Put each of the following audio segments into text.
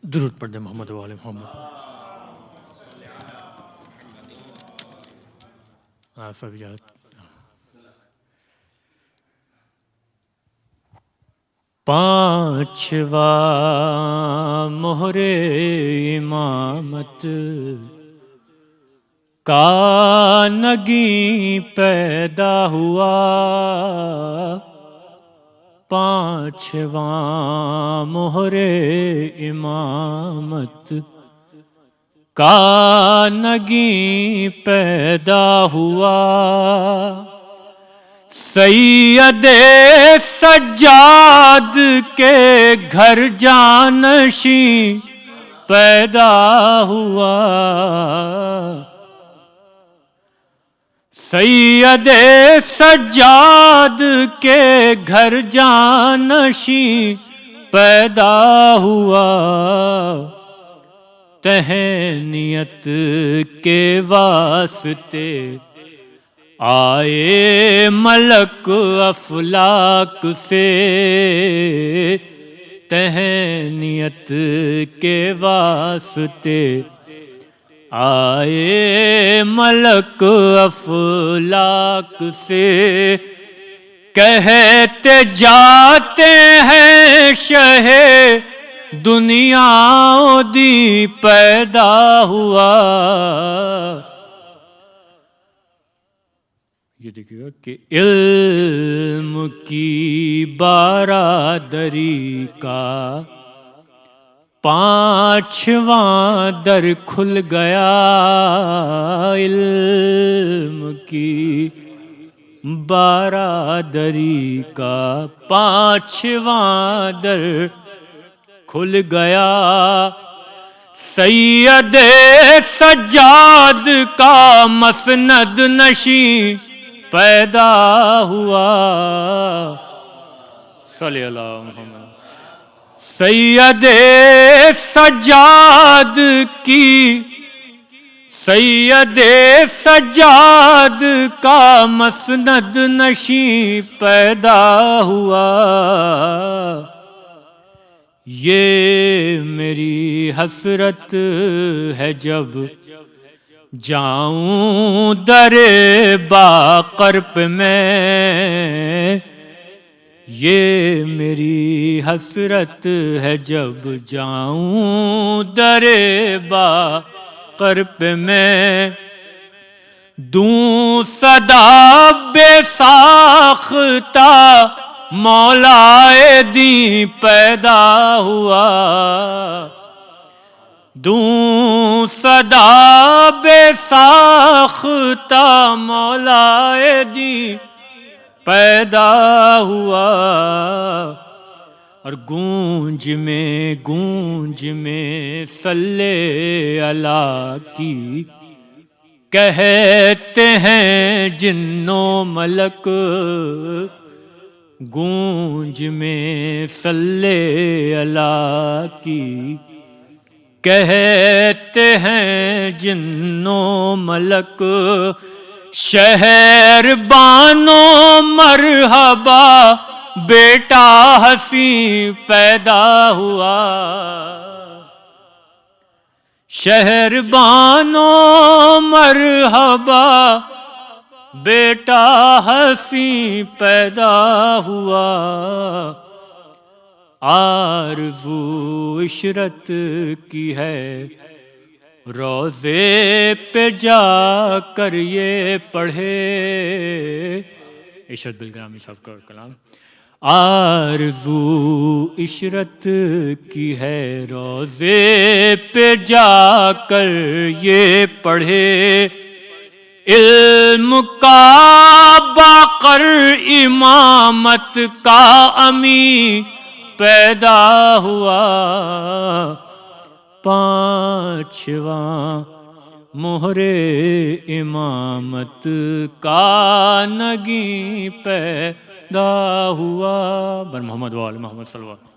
درود پڑھ دیں محمد و آل محمد. سب یاد. پانچواں مہر امامت کا نگیں پیدا ہوا. پانچواں مہر امامت کا نگیں پیدا ہوا. سید سجاد کے گھر جانشین پیدا ہوا. سید سجاد کے گھر جانشین پیدا ہوا. تہنیت کے واسطے آئے ملک افلاک سے. تہنیت کے واسطے آئے ملک افلاک سے. کہتے جاتے ہیں شہ دنیا دی پیدا ہوا. یہ دیکھیے گا کہ علم کی بارادری کا پانچواں در کھل گیا. علم کی بارادری کا پانچواں در کھل گیا. سید سجاد کا مسند نشین پیدا ہوا. صلی اللہ محمد. سید سجاد کی سید سجاد کا مسند نشین پیدا ہوا. یہ میری حسرت ہے جب جاؤں در باقر پہ میں. یہ میری حسرت ہے جب جاؤں در باقر پہ میں. دوں صدا بے ساختہ مولا دین پیدا ہوا. دوں صدا بے ساختہ مولا دین پیدا ہوا. اور گونج میں صلی اللہ کی کہتے ہیں جنو ملک. گونج میں صلی اللہ کی کہتے ہیں جنو ملک. شہر بانو مرحبا بیٹا حسین پیدا ہوا. شہر بانو مرحبا بیٹا حسین پیدا ہوا. آرزو عشرت کی ہے روزے پہ جا کر یہ پڑھے. عشرت بالگرامی صاحب کا کلام. آرزو عشرت کی ہے روزے پہ جا کر یہ پڑھے. علم کا باقر امامت کا امین پیدا ہوا. پانچواں مہر امامت کا نگیں پیدا ہوا. بر محمد و آل محمد صلی اللہ.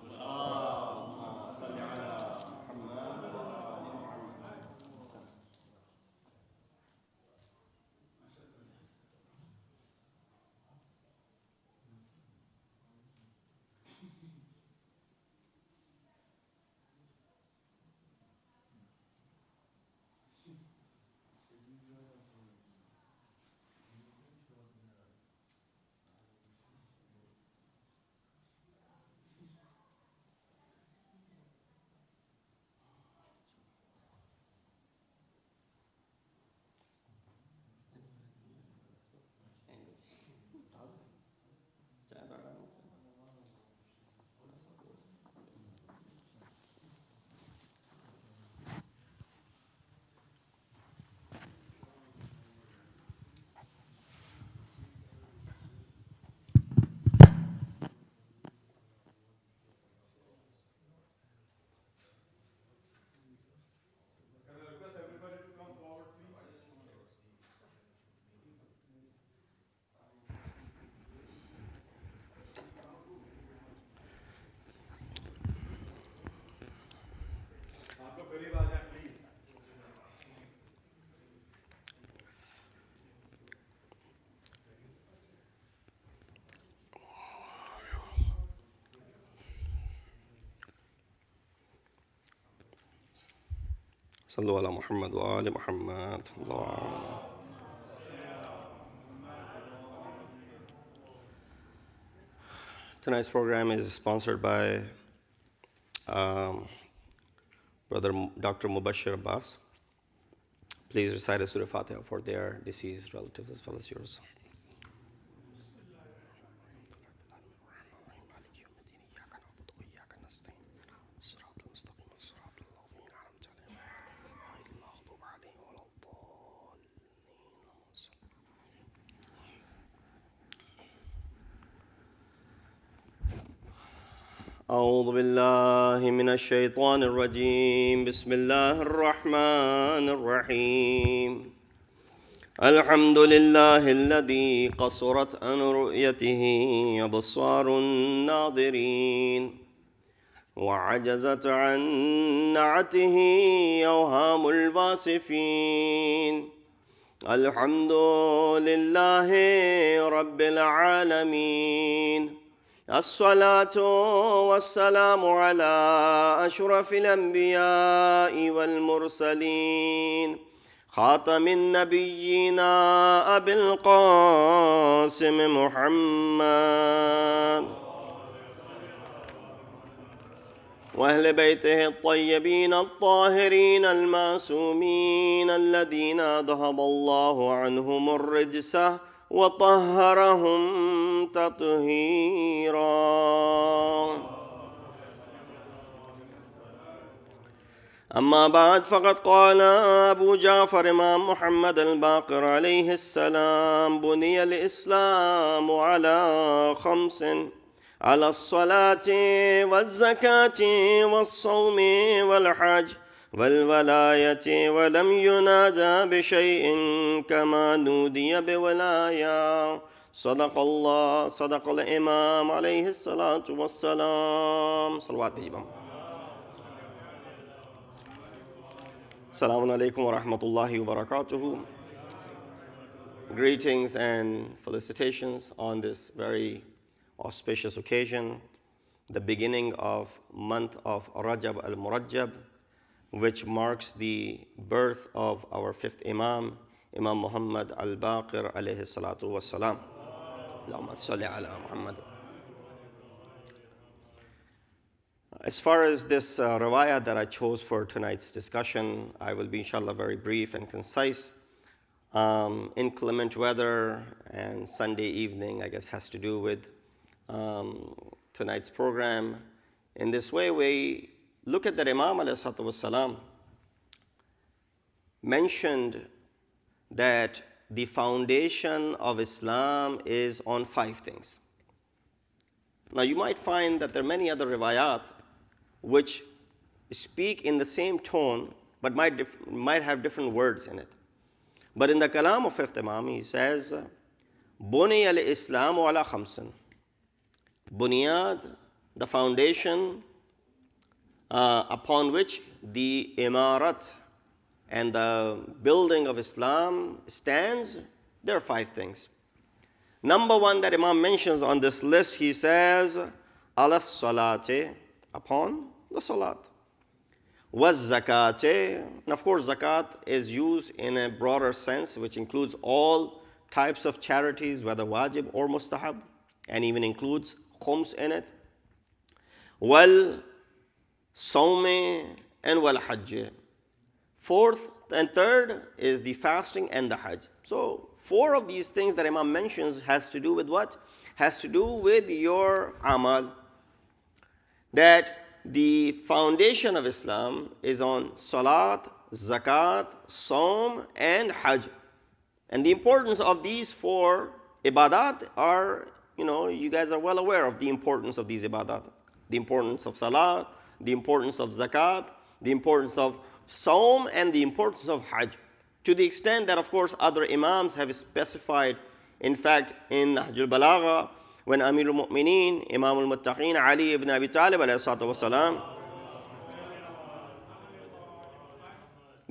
صلوا على محمد وآل محمد. Tonight's program is sponsored by Brother Dr. Mubashir Abbas. Please recite a Surah Fatiha for their deceased relatives as well as yours. أعوذ بالله من الشيطان الرجيم. بسم الله الرحمن الرحيم. الحمد لله الذي قصرت عن رؤيته أبصار الناظرين وعجزت عن نعته أوهام الواصفين. الحمد لله رب العالمين. الصلاة والسلام على أشرف الأنبياء والمرسلين خاتم النبيين أبي القاسم محمد وأهل بيته الطيبين الطاهرين المعصومين الذين ذهب الله عنهم الرجس وطهرهم تطهيرا. أما بعد فقد قال أبو جعفر إمام محمد الباقر عليه السلام: بني الإسلام على خمس: على الصلاة والزكاة والصوم والحج والولاية، ولم ينادى بشيء كما نودي بولاية. صدق الله، صدق الإمام عليه الصلاة والسلام. صلوات الإمام. Assalamu alaikum wa rahmatullahi wa barakatuhu. Greetings and felicitations on this very auspicious occasion, the beginning of month of Rajab al-Murajjab, which marks the birth of our fifth Imam, Imam Muhammad al-Baqir alayhi salatu wassalam. Allahumma salli ala Muhammad. As far as this riwayah that I chose for tonight's discussion, I will be inshallah very brief and concise. Inclement weather and Sunday evening, I guess, has to do with tonight's program. In this way, we look at that Imam alayhi salatu wassalam mentioned that the foundation of Islam is on 5 things. Now you might find that there are many other riwayat which speak in the same tone but might have different words in it. But in the kalam of fifth Imam, he says, Buni al-Islamu ala khamsin. Bunyad, the foundation upon which the imarat and the building of Islam stands, there are 5 things. Number 1 that Imam mentions on this list, he says, ala salate, upon the salat. Was zakate, and of course zakat is used in a broader sense, which includes all types of charities, whether wajib or mustahab, and even includes khums in it. Wal sawmi and wal hajj. 4th and 3rd is the fasting and the hajj. So 4 of these things that Imam mentions has to do with what? Has to do with your amal. That the foundation of Islam is on salat, zakat, sawm, and hajj. And the importance of these 4 ibadat are, you guys are well aware of the importance of these ibadat. The importance of salat, the importance of zakat, the importance of sawm, and the importance of hajj. To the extent that, of course, other imams have specified, in fact, in Nahj al-Balagha, when Amir al-Mu'mineen, Imam al-Muttaqeen, Ali ibn Abi Talib alayhi salatu wasalam,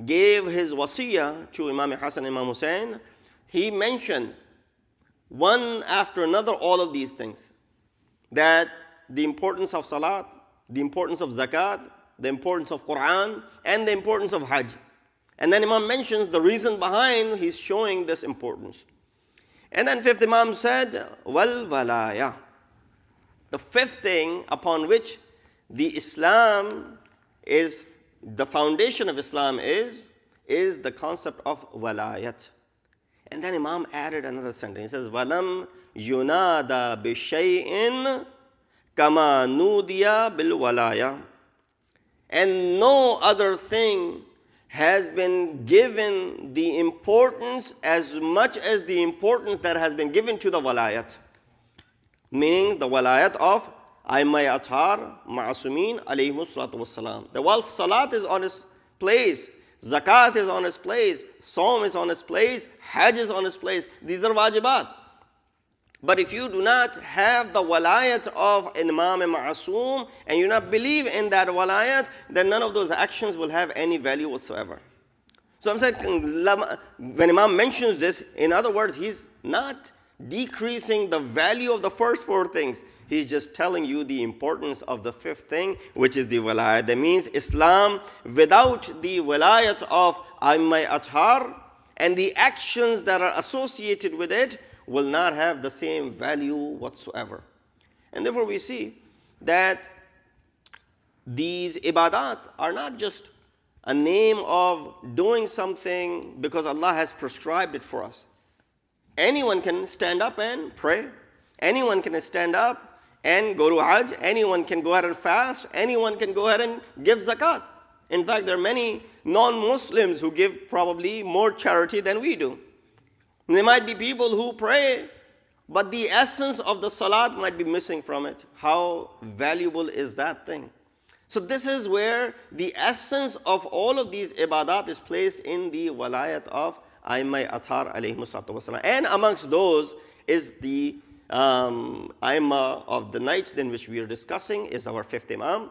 gave his wasiyah to Imam Hassan and Imam Hussein, he mentioned one after another all of these things. That the importance of salat, the importance of zakat, the importance of Quran, and the importance of hajj. And then Imam mentions the reason behind he's showing this importance. And then fifth Imam said, wal walaya. The fifth thing upon which the Islam is, the foundation of Islam is the concept of wilayat. And then Imam added another sentence. He says, walam yunada bishay'in kama nudiya bil walaya. And no other thing has been given the importance as much as the importance that has been given to the walayat. Meaning the walayat of Aimai Athar, Ma'asumin, alayhimus salatu wassalam. The while salat is on its place, zakat is on its place, Saum is on its place, Hajj is on its place. These are wajibat. But if you do not have the walayat of Imam Ma'asum and you not believe in that walayat, then none of those actions will have any value whatsoever. So I'm saying, when Imam mentions this, in other words, he's not decreasing the value of the first four things. He's just telling you the importance of the fifth thing, which is the wilayat. That means Islam, without the wilayat of Aimai Athar and the actions that are associated with it, will not have the same value whatsoever. And therefore we see that these ibadat are not just a name of doing something because Allah has prescribed it for us. Anyone can stand up and pray. Anyone can stand up and go to Hajj. Anyone can go ahead and fast. Anyone can go ahead and give zakat. In fact, there are many non-Muslims who give probably more charity than we do. There might be people who pray, but the essence of the salat might be missing from it. How valuable is that thing? So this is where the essence of all of these ibadat is placed in the wilayat of Aimai Athar alayhimus salatu wasalam. And amongst those is the Aimah of the night in which we are discussing is our fifth Imam,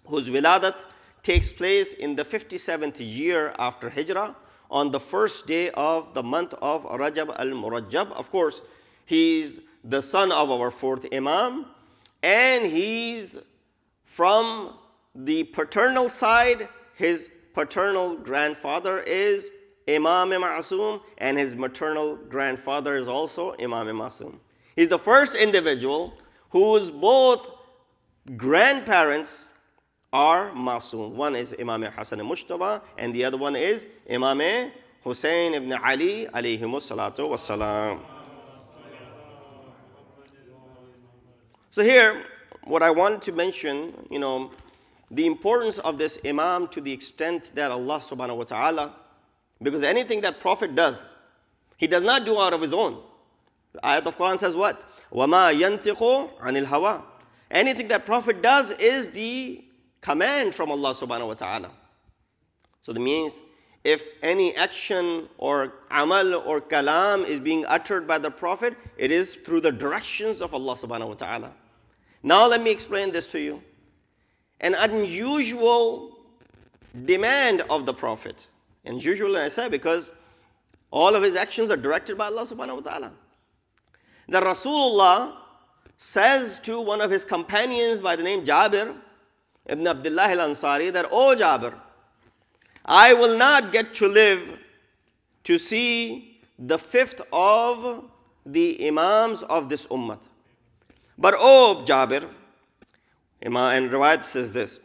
whose wiladat takes place in the 57th year after Hijrah, on the first day of the month of Rajab al-Murajjab. Of course, he's the son of our fourth Imam, and he's from the paternal side. His paternal grandfather is Imam Ma'asum, and his maternal grandfather is also Imam Ma'asum. He's the first individual whose both grandparents are Masum. One is Imam Hassan al-Mushtaba, and the other one is Imam Hussein ibn Ali alayhimus salatu wassalam. So here, what I wanted to mention, the importance of this Imam to the extent that Allah subhanahu wa ta'ala, because anything that Prophet does, he does not do out of his own. The ayat of Quran says what? وَمَا يَنْتِقُ عَنِ الْهَوَىٰ. Anything that Prophet does is the command from Allah subhanahu wa ta'ala. So that means if any action or amal or kalam is being uttered by the Prophet, it is through the directions of Allah subhanahu wa ta'ala. Now let me explain this to you. An unusual demand of the Prophet. And usually I say because all of his actions are directed by Allah subhanahu wa ta'ala. The Rasulullah says to one of his companions by the name Jabir ibn Abdullah al-Ansari that, "O Jabir, I will not get to live to see the fifth of the Imams of this ummah. But O Jabir," and Riwayat says this.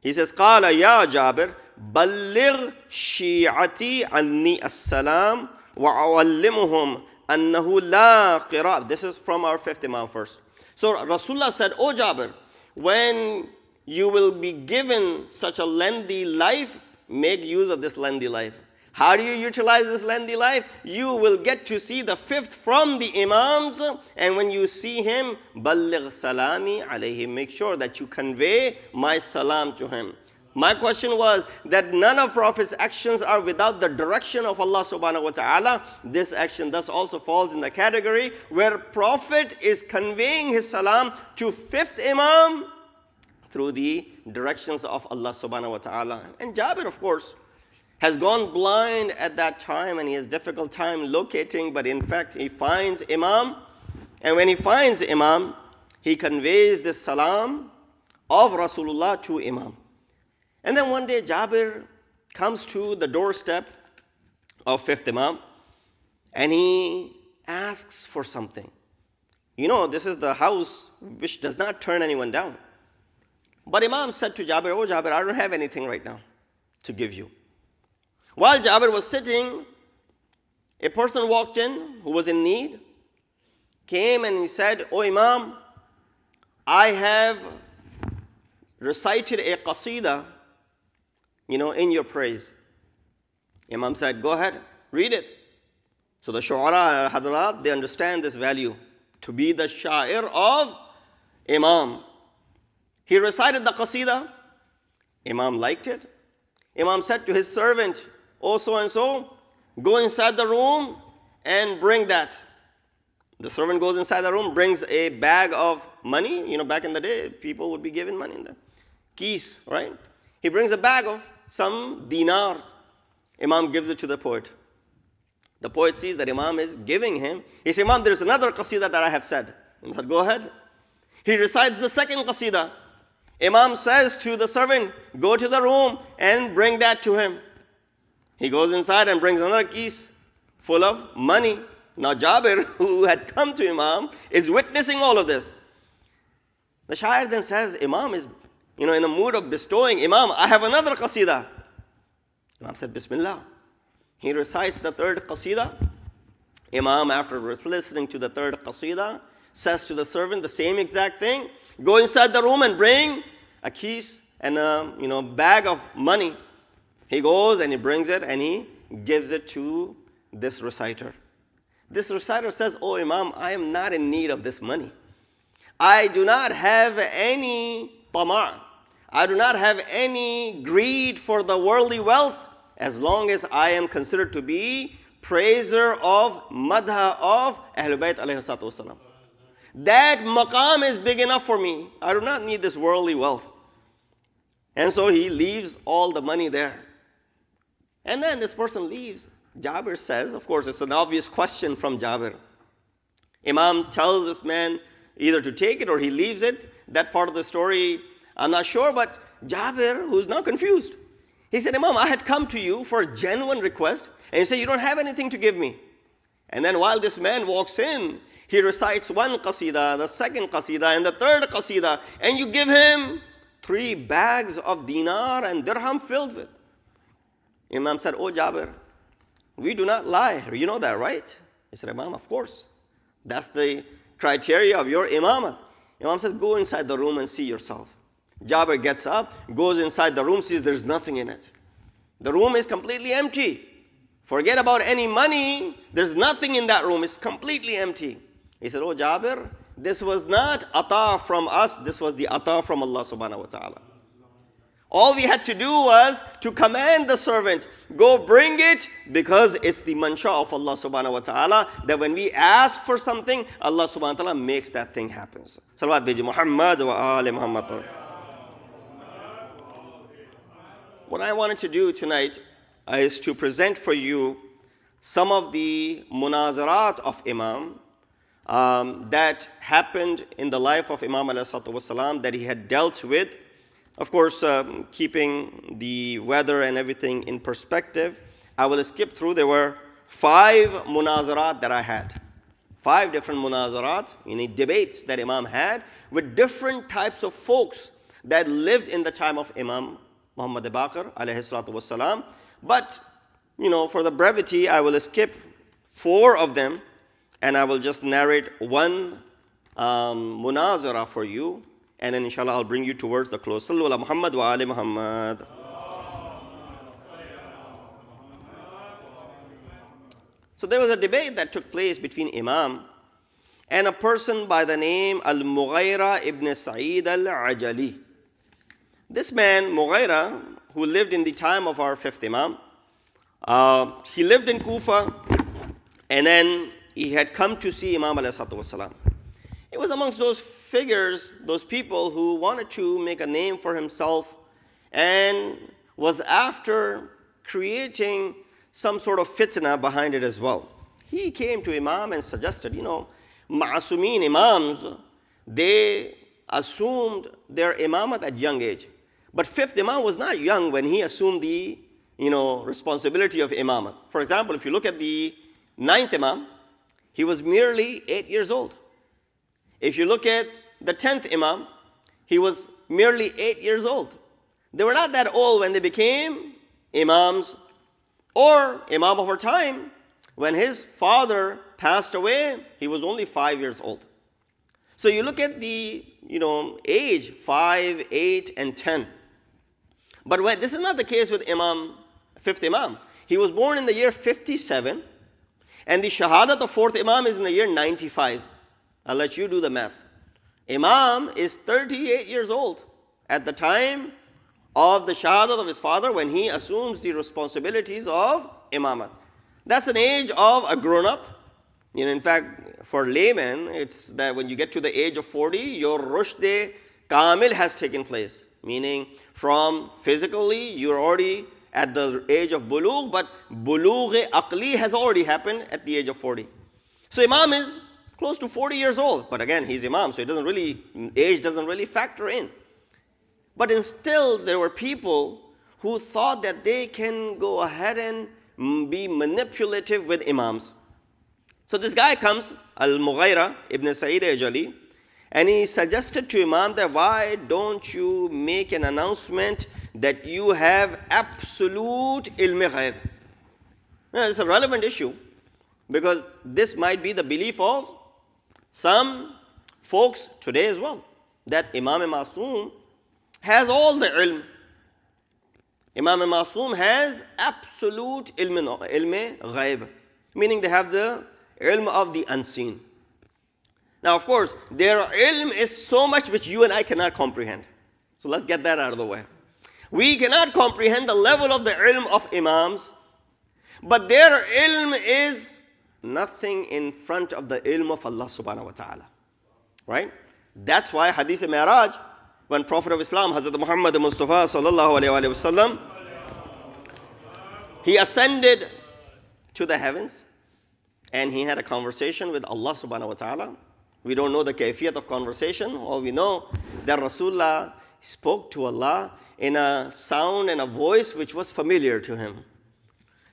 He says, "Qala ya Jabir, balligh shi'ati anni as-salam wa awallimuhum annahu la qira." This is from our fifth Imam first. So Rasulullah said, "O Jabir, when you will be given such a lengthy life, make use of this lengthy life." How do you utilize this lengthy life? You will get to see the fifth from the Imams, and when you see him, balligh salami alayhi, make sure that you convey my salam to him. My question was that none of Prophet's actions are without the direction of Allah subhanahu wa ta'ala. This action thus also falls in the category where Prophet is conveying his salam to fifth Imam through the directions of Allah subhanahu wa ta'ala. And Jabir, of course, has gone blind at that time and he has difficult time locating, but in fact he finds Imam, and when he finds Imam, he conveys this salam of Rasulullah to Imam. And then one day Jabir comes to the doorstep of fifth Imam, and he asks for something. This is the house which does not turn anyone down. But Imam said to Jabir, "Oh Jabir, I don't have anything right now to give you." While Jabir was sitting, a person walked in who was in need, came and he said, "Oh Imam, I have recited a qasida, in your praise." Imam said, "Go ahead, read it." So the shu'ara hadrat, they understand this value, to be the sha'ir of Imam. He recited the qasida. Imam liked it. Imam said to his servant, "Oh so and so, go inside the room and bring that." The servant goes inside the room, brings a bag of money. Back in the day, people would be given money in the keys, right? He brings a bag of some dinars. Imam gives it to the poet. The poet sees that Imam is giving him. He says, "Imam, there's another qasida that I have said." He said, "Go ahead." He recites the second qasida. Imam says to the servant, "Go to the room and bring that to him." He goes inside and brings another keys full of money. Now Jabir, who had come to Imam, is witnessing all of this. The Shair then says, Imam is in the mood of bestowing. "Imam, I have another qasida." Imam said, "Bismillah." He recites the third qasida. Imam, after listening to the third qasida, says to the servant the same exact thing. "Go inside the room and bring a keys and a bag of money." He goes and he brings it and he gives it to this reciter. This reciter says, "Oh Imam, I am not in need of this money. I do not have any tama'. I do not have any greed for the worldly wealth, as long as I am considered to be praiser of madha of Ahlul Bayt alayhi salatu wasalam. That maqam is big enough for me. I do not need this worldly wealth." And so he leaves all the money there. And then this person leaves. Jabir says, of course, it's an obvious question from Jabir. Imam tells this man either to take it or he leaves it. That part of the story, I'm not sure, but Jabir, who's now confused, he said, "Imam, I had come to you for a genuine request, and you say you don't have anything to give me." And then while this man walks in, he recites one qasida, the second qasida, and the third qasida, and you give him 3 bags of dinar and dirham filled with. Imam said, "Oh Jabir, we do not lie. You know that, right?" He said, "Imam, of course. That's the criteria of your imamat." Imam said, "Go inside the room and see yourself." Jabir gets up, goes inside the room, sees there's nothing in it. The room is completely empty. Forget about any money. There's nothing in that room. It's completely empty. He said, "Oh Jabir, this was not ata from us. This was the ata from Allah subhanahu wa ta'ala. All we had to do was to command the servant, go bring it, because it's the mansha of Allah subhanahu wa ta'ala that when we ask for something, Allah subhanahu wa ta'ala makes that thing happen." Salawat biji Muhammad wa ali Muhammad. What I wanted to do tonight is to present for you some of the munazarat of Imam that happened in the life of Imam alayhi salatu wasalam, that he had dealt with. Of course, keeping the weather and everything in perspective, I will skip through. There were 5 munazarat that I had. 5 different munazarat, debates that Imam had with different types of folks that lived in the time of Imam Muhammad al-Baqir alayhi salatu wasalam. But, for the brevity, I will skip 4 of them and I will just narrate one munazara for you. And then inshallah I'll bring you towards the close. Sallu ala Muhammad wa ali Muhammad. So there was a debate that took place between Imam and a person by the name Al-Mughira ibn Sa'id al-Ajali. This man, Mughira, who lived in the time of our 5th Imam, he lived in Kufa, and then he had come to see Imam alayhi salatu wasalam. It was amongst those figures, those people who wanted to make a name for himself and was after creating some sort of fitna behind it as well. He came to Imam and suggested, Ma'asumeen Imams, they assumed their imamat at young age. But 5th Imam was not young when he assumed the responsibility of imamah. For example, if you look at the 9th Imam, he was merely 8 years old. If you look at the 10th Imam, he was merely 8 years old. They were not that old when they became imams. Or Imam of our time, when his father passed away, he was only 5 years old. So you look at the age 5, 8, and 10. But this is not the case with Imam, 5th Imam. He was born in the year 57, and the Shahadat of 4th Imam is in the year 95. I'll let you do the math. Imam is 38 years old at the time of the Shahadat of his father when he assumes the responsibilities of Imamat. That's an age of a grown-up. In fact, for laymen, it's that when you get to the age of 40, your rushd kamil has taken place. Meaning, from physically, you're already at the age of bulugh, but bulugh aqli has already happened at the age of 40. So Imam is close to 40 years old. But again, he's Imam, so age doesn't really factor in. But still, there were people who thought that they can go ahead and be manipulative with imams. So this guy comes, Al-Mughayra ibn Sa'id Ajali, and he suggested to Imam that why don't you make an announcement that you have absolute ilm ghaib. It's a relevant issue because this might be the belief of some folks today as well, that Imam Masoom has all the ilm. Imam Masoom has absolute ilm ghaib, meaning they have the ilm of the unseen. Now, of course, their ilm is so much which you and I cannot comprehend. So let's get that out of the way. We cannot comprehend the level of the ilm of imams, but their ilm is nothing in front of the ilm of Allah subhanahu wa ta'ala. Right? That's why Hadith Mi'raj, when Prophet of Islam, Hazrat Muhammad Mustafa sallallahu alayhi wa sallam, he ascended to the heavens and he had a conversation with Allah subhanahu wa ta'ala. We don't know the kayfiyat of conversation. All we know that Rasulullah spoke to Allah in a sound and a voice which was familiar to him.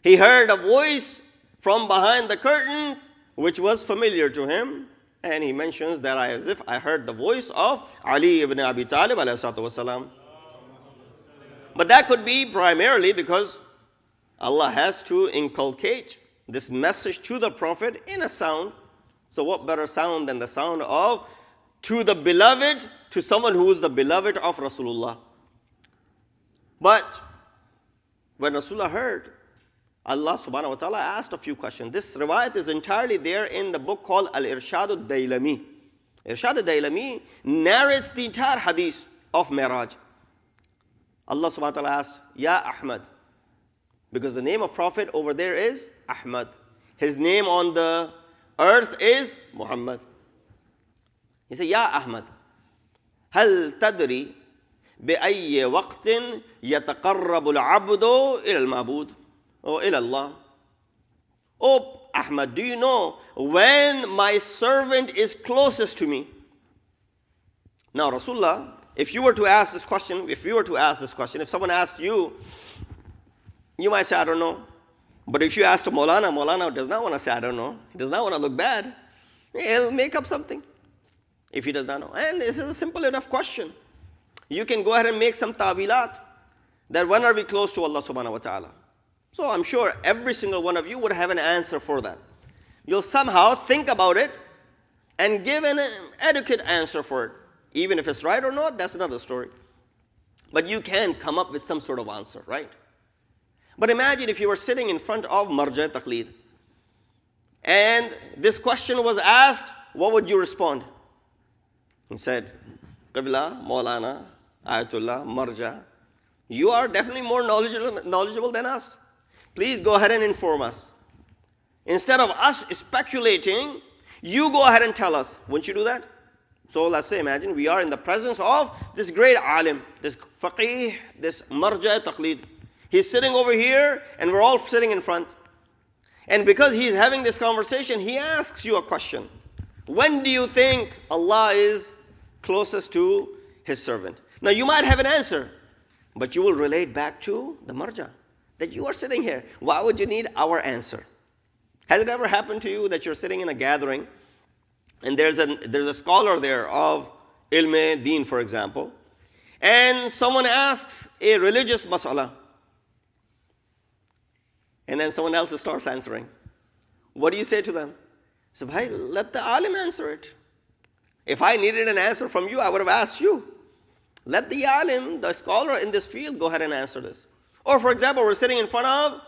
He heard a voice from behind the curtains which was familiar to him. And he mentions that as if I heard the voice of Ali ibn Abi Talib alayhi salatu wasalam. But that could be primarily because Allah has to inculcate this message to the Prophet in a sound. So what better sound than the sound of to the beloved, to someone who is the beloved of Rasulullah. But when Rasulullah heard, Allah subhanahu wa ta'ala asked a few questions. This riwayat is entirely there in the book called Al-Irshad al-Daylami. Irshad al-Daylami narrates the entire hadith of Mi'raj. Allah subhanahu wa ta'ala asked, Ya Ahmad, because the name of Prophet over there is Ahmad. His name on the earth is Muhammad. He said, Ya Ahmad, هل تدري بأي وقت يتقرب العبد إلى المعبود أو إلى الله? Oh Ahmad, do you know when my servant is closest to me? Now Rasulullah, if you were to ask this question, if someone asked you, you might say, I don't know. But if you ask to Maulana does not want to say, I don't know. He does not want to look bad. He'll make up something if he does not know. And this is a simple enough question. You can go ahead and make some tawilat that when are we close to Allah subhanahu wa ta'ala? So I'm sure every single one of you would have an answer for that. You'll somehow think about it and give an adequate answer for it. Even if it's right or not, that's another story. But you can come up with some sort of answer, right? But imagine if you were sitting in front of Marja Taqleed and this question was asked, what would you respond? He said, Qibla, Maulana, Ayatullah, Marja, you are definitely more knowledgeable than us. Please go ahead and inform us. Instead of us speculating, you go ahead and tell us. Wouldn't you do that? So let's say, imagine we are in the presence of this great alim, this faqih, this Marja Taqleed. He's sitting over here and we're all sitting in front. And because he's having this conversation, he asks you a question. When do you think Allah is closest to his servant? Now you might have an answer, but you will relate back to the marja. that you are sitting here. Why would you need our answer? Has it ever happened to you that you're sitting in a gathering and there's a scholar there of ilm-e-deen, for example, and someone asks a religious mas'ala, and then someone else starts answering? What do you say to them? So, bhai, let the alim answer it. If I needed an answer from you, I would have asked you. Let the alim, the scholar in this field, go ahead and answer this. Or for example, we're sitting in front of,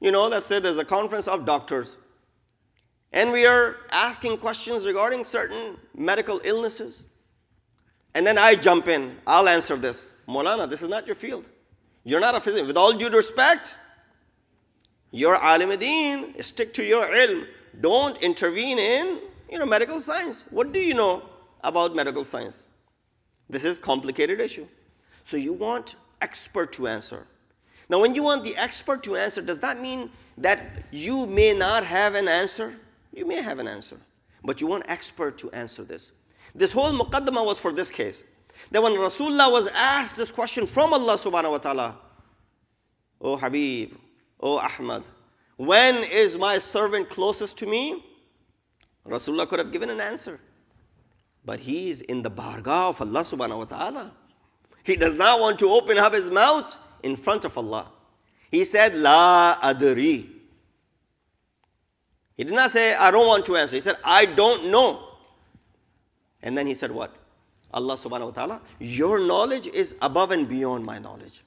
let's say there's a conference of doctors. And we are asking questions regarding certain medical illnesses. And then I jump in. I'll answer this. Maulana, this is not your field. You're not a physician. With all due respect, you're alim-e-deen. Stick to your ilm. Don't intervene in, medical science. What do you know about medical science? This is a complicated issue. So you want expert to answer. Now, when you want the expert to answer, does that mean that you may not have an answer? You may have an answer, but you want expert to answer this. This whole muqaddamah was for this case. That when Rasulullah was asked this question from Allah subhanahu wa ta'ala, "O Habib, O Ahmad, when is my servant closest to me?" Rasulullah could have given an answer. But he is in the bargah of Allah subhanahu wa ta'ala. He does not want to open up his mouth in front of Allah. He said, "La adri." He did not say, "I don't want to answer." He said, "I don't know." And then he said what? Allah subhanahu wa ta'ala, your knowledge is above and beyond my knowledge.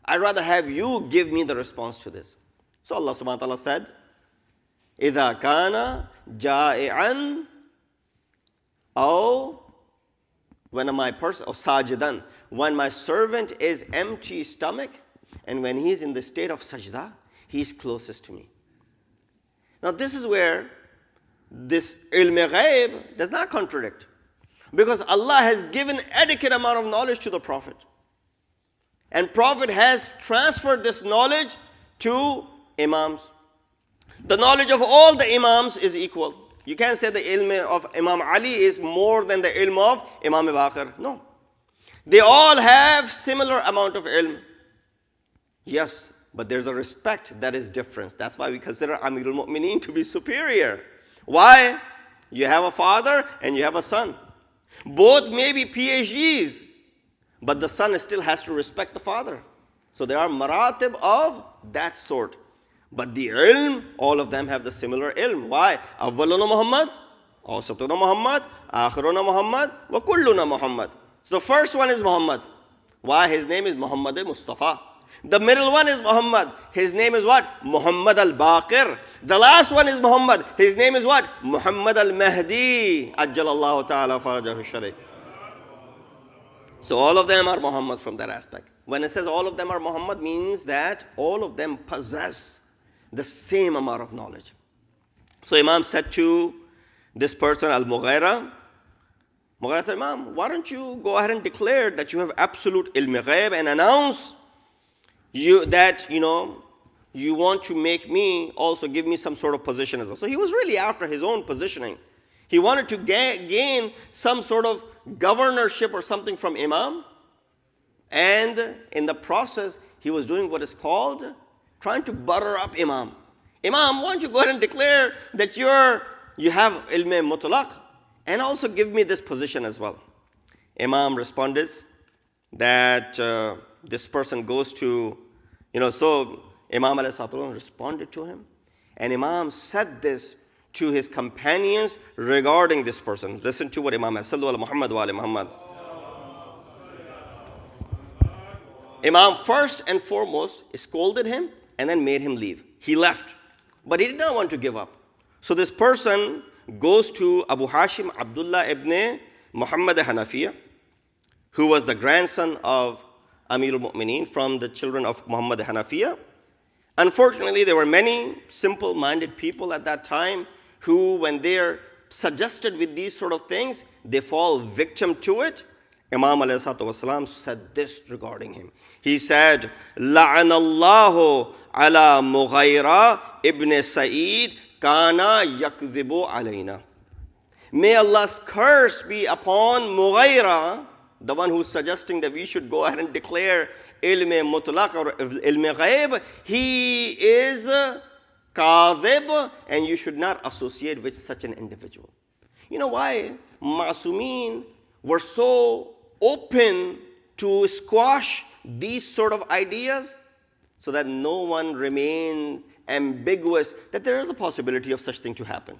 I'd rather have you give me the response to this. So Allah subhanahu wa ta'ala said, إِذَا كَانَ جَائِعًا أَوْ when my servant is empty stomach and when he's in the state of sajda, he's closest to me. Now this is where this ilm-e-ghaib does not contradict. Because Allah has given adequate amount of knowledge to the Prophet. And Prophet has transferred this knowledge to Imams. The knowledge of all the Imams is equal. You can't say the ilm of Imam Ali is more than the ilm of Imam al-Baqir. No. They all have similar amount of ilm. Yes, but there's a respect that is different. That's why we consider Amirul Mu'mineen to be superior. Why? You have a father and you have a son. Both may be PhDs, but the son still has to respect the father. So there are maratib of that sort. But the ilm, all of them have the similar ilm. Why? Awwaluna Muhammad, Awsatuna Muhammad, Akhiruna Muhammad, wa kulluna Muhammad. So the first one is Muhammad. Why? His name is Muhammad Mustafa. The middle one is Muhammad. His name is what? Muhammad al-Baqir. The last one is Muhammad. His name is what? Muhammad al-Mahdi. Ajjalallahu ta'ala farajahu sharif. So all of them are Muhammad from that aspect. When it says all of them are Muhammad, means that all of them possess the same amount of knowledge. So Imam said to this person, Al-Mughira, Mughira said, "Imam, why don't you go ahead and declare that you have absolute ilm-e-ghaib and announce that you want to make me also give me some sort of position as well." So he was really after his own positioning. He wanted to gain some sort of governorship or something from Imam. And in the process, he was doing what is called trying to butter up Imam. Imam, why don't you go ahead and declare that you have ilm mutlaq and also give me this position as well. Imam responded that this person goes to, so Imam alayhi responded to him. And Imam said this to his companions regarding this person. Listen to what Imam has. Sallu ala Muhammad wa ala Muhammad. Imam first and foremost scolded him and then made him leave. He left, but he did not want to give up. So this person goes to Abu Hashim Abdullah ibn Muhammad Hanafiya, who was the grandson of Amirul Mu'mineen from the children of Muhammad Hanafiya. Unfortunately, there were many simple-minded people at that time who, when they are suggested with these sort of things, they fall victim to it. Imam ﷺ said this regarding him. He said, "La'anallahu ala Mughira ibn Sa'id kana yakdhibu alayna." May Allah's curse be upon Mughira the one who's suggesting that we should go ahead and declare ilm mutlaq or ilm ghaib, he is kadhib, and you should not associate with such an individual. You know why Ma'sumin were so open to squash these sort of ideas? So that no one remains ambiguous that there is a possibility of such thing to happen.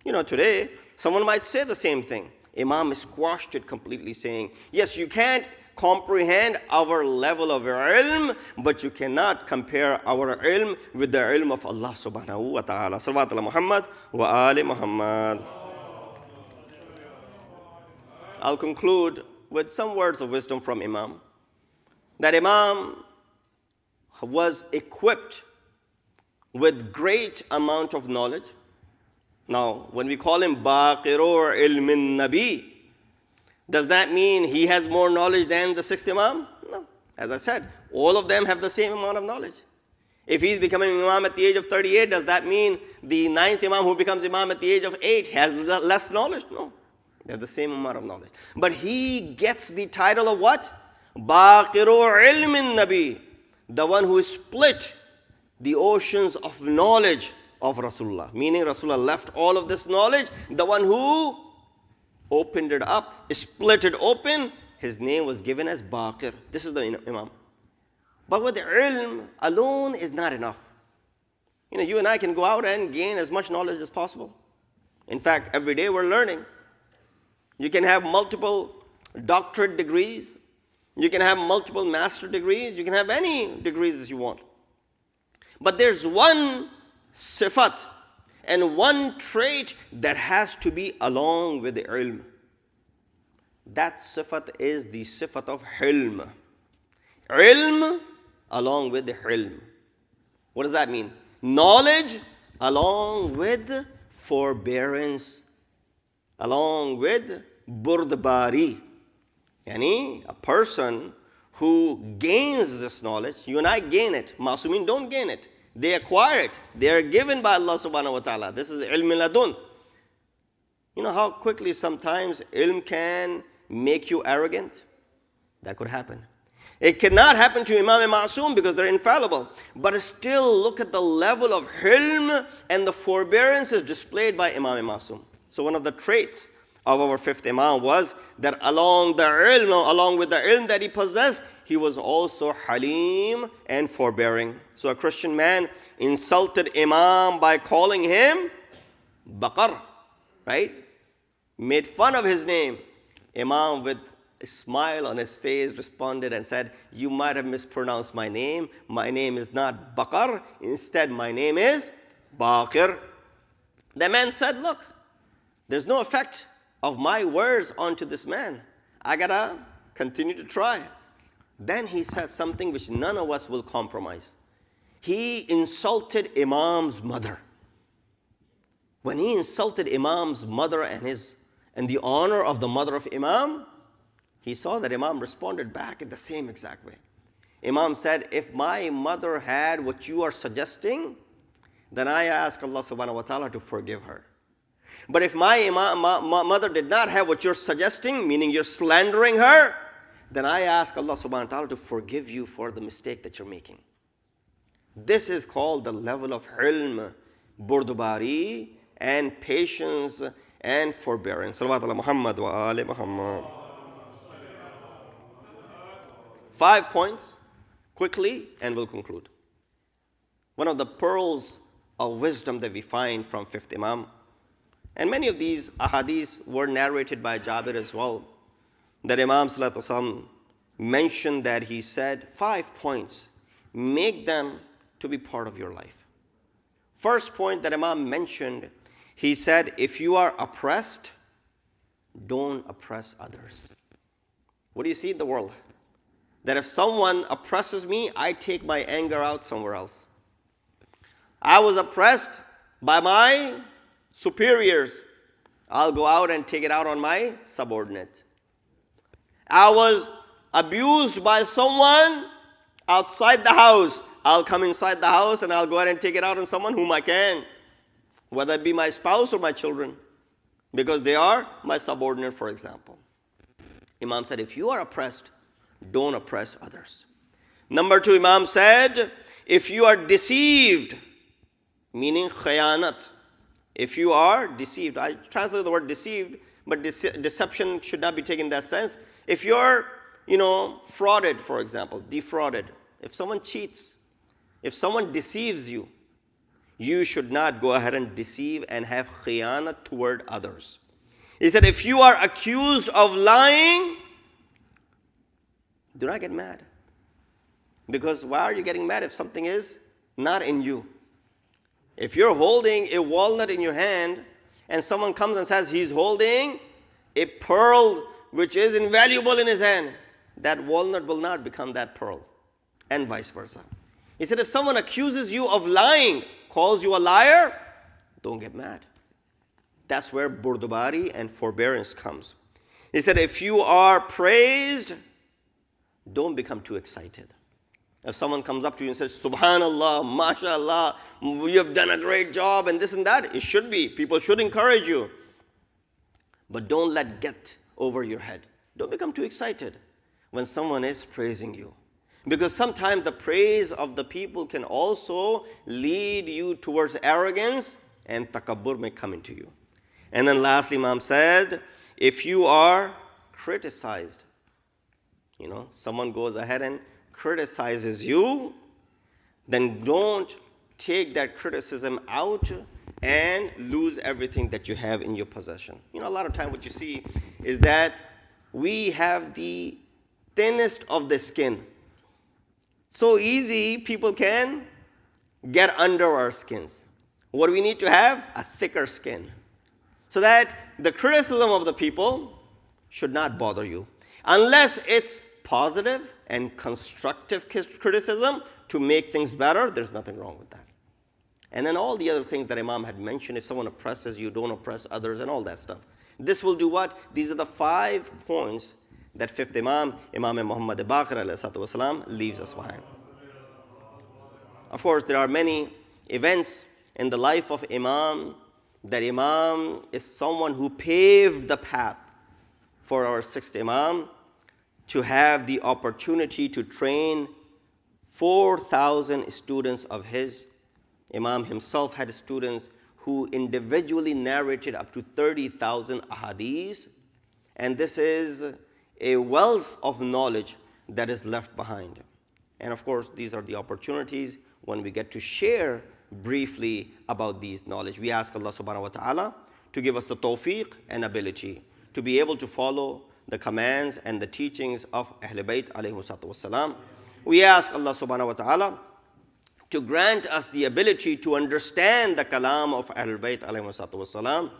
You know, today, someone might say the same thing. Imam squashed it completely, saying, yes, you can't comprehend our level of ilm, but you cannot compare our ilm with the ilm of Allah subhanahu wa ta'ala. Salawat ala Muhammad wa ali Muhammad. I'll conclude with some words of wisdom from Imam. That Imam was equipped with great amount of knowledge. Now, when we call him Baqir or ilmin Nabi, does that mean he has more knowledge than the sixth Imam? No. As I said, all of them have the same amount of knowledge. If he's becoming Imam at the age of 38, does that mean the ninth Imam who becomes Imam at the age of 8 has less knowledge? No. They have the same amount of knowledge. But he gets the title of what? Baqir ilmin Nabi, the one who split the oceans of knowledge of Rasulullah. Meaning Rasulullah left all of this knowledge. The one who opened it up, split it open, his name was given as Baqir. This is the Imam. But with ilm alone is not enough. You know, you and I can go out and gain as much knowledge as possible. In fact, every day we're learning. You can have multiple doctorate degrees. You can have multiple master degrees. You can have any degrees as you want. But there's one sifat and one trait that has to be along with the ilm. That sifat is the sifat of hilm. Ilm along with the hilm. What does that mean? Knowledge along with forbearance, along with burdbari. Yani a person who gains this knowledge, you and I gain it. Ma'sumin don't gain it. They acquire it. They are given by Allah subhanahu wa ta'ala. This is ilm ladun. You know how quickly sometimes ilm can make you arrogant? That could happen. It cannot happen to Imam and Ma'sum because they're infallible. But still look at the level of hilm and the forbearance is displayed by Imam and Ma'sum. So one of the traits of our fifth Imam was that along with the ilm that he possessed, he was also halim and forbearing. So a Christian man insulted Imam by calling him Baqar, right? Made fun of his name. Imam, with a smile on his face, responded and said, you might have mispronounced my name. My name is not Baqar. Instead, my name is Baqir. The man said, look, there's no effect of my words onto this man. I gotta continue to try. Then he said something which none of us will compromise. He insulted Imam's mother. When he insulted Imam's mother and the honor of the mother of Imam, he saw that Imam responded back in the same exact way. Imam said, if my mother had what you are suggesting, then I ask Allah subhanahu wa ta'ala to forgive her. But if my mother did not have what you're suggesting, meaning you're slandering her, then I ask Allah subhanahu wa ta'ala to forgive you for the mistake that you're making. This is called the level of hilm, burdubari, and patience and forbearance. Salawat ala Muhammad wa ali Muhammad. 5 points, quickly, and we'll conclude. One of the pearls of wisdom that we find from fifth Imam, and many of these ahadith were narrated by Jabir as well, that Imam Sallallahu Alaihi Wasallam mentioned that he said 5 points, make them to be part of your life. First point that Imam mentioned, he said, if you are oppressed, don't oppress others. What do you see in the world? That if someone oppresses me, I take my anger out somewhere else. I was oppressed by my superiors. I'll go out and take it out on my subordinate. I was abused by someone outside the house. I'll come inside the house and I'll go ahead and take it out on someone whom I can, whether it be my spouse or my children, because they are my subordinate, for example. Imam said, if you are oppressed, don't oppress others. Number 2, Imam said, if you are deceived, meaning khayanat, if you are deceived, I translate the word deceived, but deception should not be taken in that sense. If you're, frauded, for example, defrauded, if someone cheats, if someone deceives you, you should not go ahead and deceive and have khiyanat toward others. He said, if you are accused of lying, do not get mad. Because why are you getting mad if something is not in you? If you're holding a walnut in your hand and someone comes and says he's holding a pearl which is invaluable in his hand, that walnut will not become that pearl, and vice versa. He said, if someone accuses you of lying, calls you a liar, don't get mad. That's where burdubari and forbearance comes. He said, if you are praised, don't become too excited. If someone comes up to you and says, Subhanallah, MashaAllah, you have done a great job and this and that, it should be. People should encourage you. But don't let get over your head. Don't become too excited when someone is praising you. Because sometimes the praise of the people can also lead you towards arrogance, and takabbur may come into you. And then lastly, Imam said, if you are criticized, someone goes ahead and criticizes you, then don't take that criticism out and lose everything that you have in your possession. A lot of time what you see is that we have the thinnest of the skin. So easy people can get under our skins. What do we need to have? A thicker skin. So that the criticism of the people should not bother you. Unless it's positive and constructive criticism to make things better, there's nothing wrong with that. And then all the other things that Imam had mentioned, if someone oppresses you, don't oppress others, and all that stuff. This will do what? These are the 5 points that 5th Imam, Imam Muhammad al-Baqir leaves us behind. Of course, there are many events in the life of Imam, that Imam is someone who paved the path for our 6th Imam to have the opportunity to train 4,000 students of his. Imam himself had students who individually narrated up to 30,000 ahadith, and this is a wealth of knowledge that is left behind. And of course, these are the opportunities when we get to share briefly about these knowledge. We ask Allah subhanahu wa ta'ala to give us the tawfiq and ability to be able to follow the commands and the teachings of Ahlul Bayt alayhi wassalam. We ask Allah subhanahu wa ta'ala to grant us the ability to understand the kalam of Ahlul Bayt alayhi wassalam.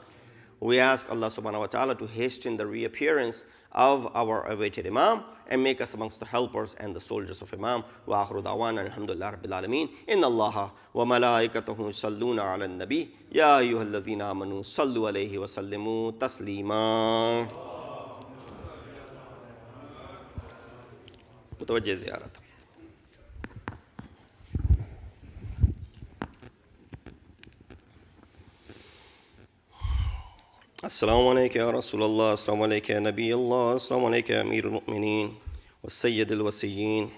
We ask Allah subhanahu wa ta'ala to hasten the reappearance of our awaited Imam and make us amongst the helpers and the soldiers of Imam. Wa akhiru da'wana alhamdulillah rabbil alameen. Inna Allaha wa malaikatahu yusalluna ala nabi. Ya ayyuhalladhina amanu sallu alayhi wa sallimu taslima. Mutawajjih ziyarat. Assalamu alaikum ya Rasulullah, assalamu alaikum ya Nabi Allah, assalamu alaikum ya Amir al-Mu'mineen, wa Sayyid al-Wasiyyin.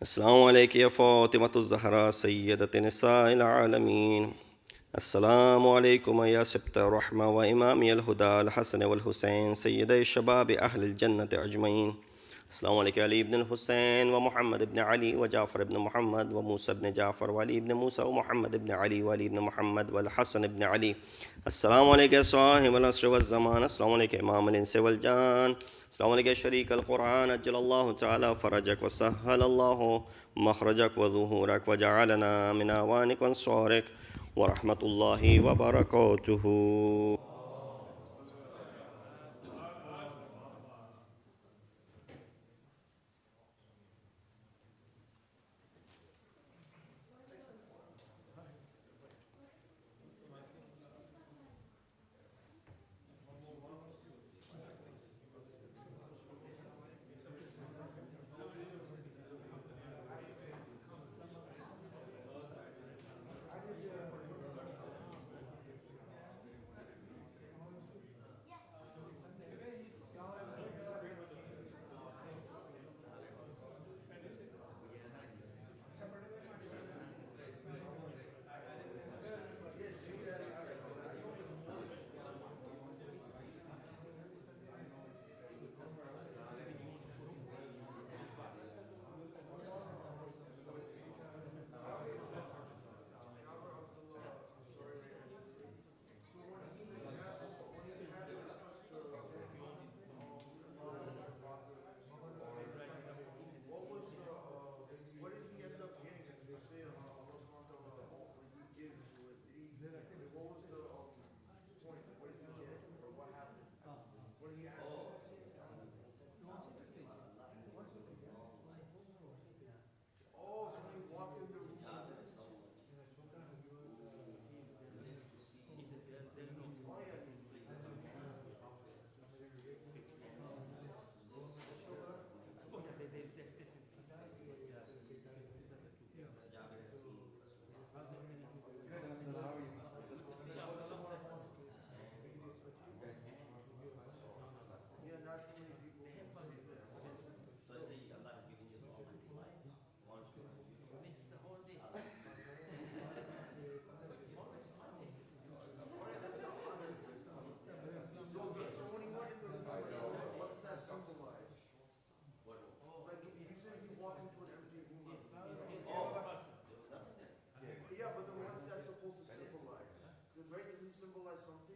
Assalamu alaikum ya Fatimatu Zahra, Sayyidat Nisa al-Alameen. Assalamu alaikum ya Sibta Rahma wa Imami al-Huda al-Hasan wal-Husayn, Sayyiday Shababi Ahl al-Jannati ajma'in. Assalamu alaikum Ali ibn al-Husayn wa Muhammad ibn Ali wa Ja'far ibn Muhammad wa Musa ibn Ja'far wa Ali ibn Musa wa Muhammad ibn Ali wa Ali ibn Muhammad wa al-Hasan ibn Ali. Assalamu alaikum sahib al-asr wa zaman. Assalamu alaikum Imam al-Insi wal Jan. Assalamu alaikum Sharik al-Quran. Ajjalallahu ta'ala farajak wa sahhalallahu makhrajak wa dhuhurak wa ja'alana min awanik wa ansarik wa rahmatullahi wa barakatuhu. symbolize something.